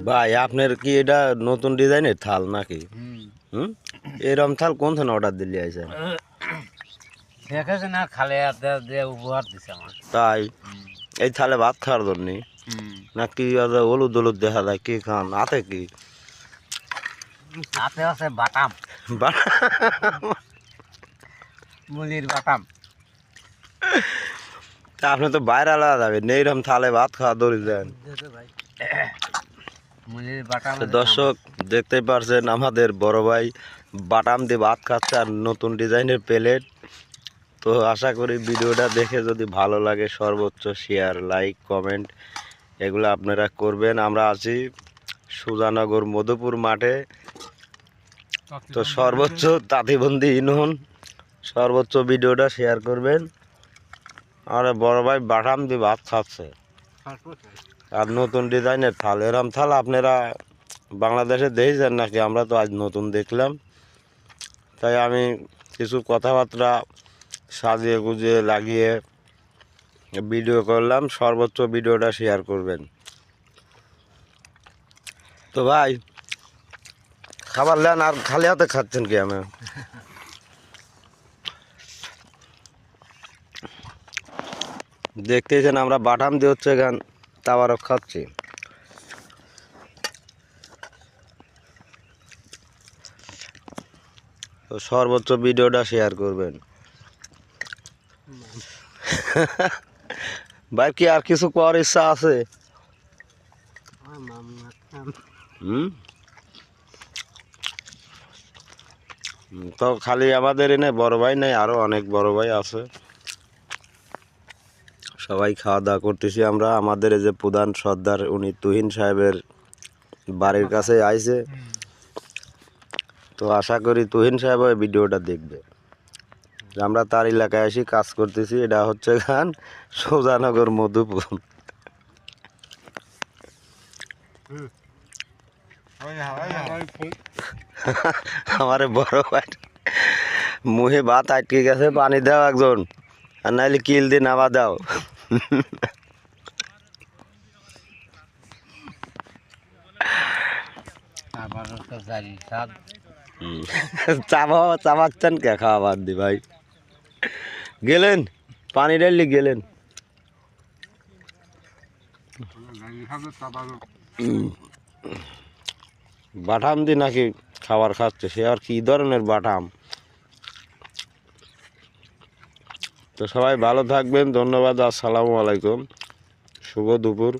ভাই আপনার কি এটা নতুন ডিজাইনের থাল নাকি? হুম, এরম থাল কোন থানে অর্ডার দিলি আইছেন? দেখেছে না খালে দিয়ে উপহার দিছে আমার। তাই এই থালে ভাত খাওয়ার জন্য নাকি হলুদ হলুদ দেখা যায়? কি খান হাতে কি? হাতে আছে বাটাম, মুলির বাটাম। তা আপনি তো বাইরে আলাদা যাবেন, এইরকম থালে ভাত খাওয়া দৌড়ি যান। মুলির বাটাম। দর্শক দেখতেই পারছেন আমাদের বড় ভাই বাটাম দিয়ে ভাত খাচ্ছে আর নতুন ডিজাইনের প্লেট। তো আশা করি ভিডিওটা দেখে যদি ভালো লাগে সর্বোচ্চ শেয়ার, লাইক, কমেন্ট এগুলো আপনারা করবেন। আমরা আছি সুজানগর মধুপুর মাঠে। তো সর্বোচ্চ তাঁতিবন্দি ইউনিয়ন সর্বোচ্চ ভিডিওটা শেয়ার করবেন। আর বড় ভাই বাটাম দিয়ে ভাত খাচ্ছে আর নতুন ডিজাইনের থাল। এরম থাল আপনারা বাংলাদেশে দেখেছেন নাকি? আমরা তো আজ নতুন দেখলাম, তাই আমি কিছু কথাবার্তা সাজিয়ে গুজিয়ে লাগিয়ে ভিডিও করলাম। সর্বোচ্চ ভিডিওটা শেয়ার করবেন। তো ভাই খাবার নেন আর খালি হাতে খাচ্ছেন কি? আমি দেখতেছেন আমরা বাটাম দিয়ে হচ্ছে গান তাবারক খাচ্ছি। তো সর্বোচ্চ ভিডিওটা শেয়ার করবেন। ভাই কি আর কিছু করার ইচ্ছা আছে? তো খালি আমাদের এনে বড় ভাই নেই, আরো অনেক বড় ভাই আছে। সবাই খাওয়া দাওয়া করতেছি আমরা। আমাদের এই যে প্রধান সর্দার উনি তুহিন সাহেবের বাড়ির কাছে আইছে। তো আশা করি তুহিন সাহেব ওই ভিডিওটা দেখবে। আমরা তার এলাকায় এসে কাজ করতেছি। এটা হচ্ছে গান সুজানগর মধুপুর। আমারে বড় ভাই মুহে ভাত আটকে গেছে, পানি দাও একজন, আর নাইলে কিল দিয়ে নামা দাও। চাবাচ্ছেন কে? খাওয়া বাদ দি ভাই। গেলেন পানি ডাললি গেলেন। বাটাম দি নাকি খাবার খাচ্ছে? সে আর কি ধরনের বাটাম? তো সবাই ভালো থাকবেন, ধন্যবাদ, আসসালামু আলাইকুম, শুভ দুপুর।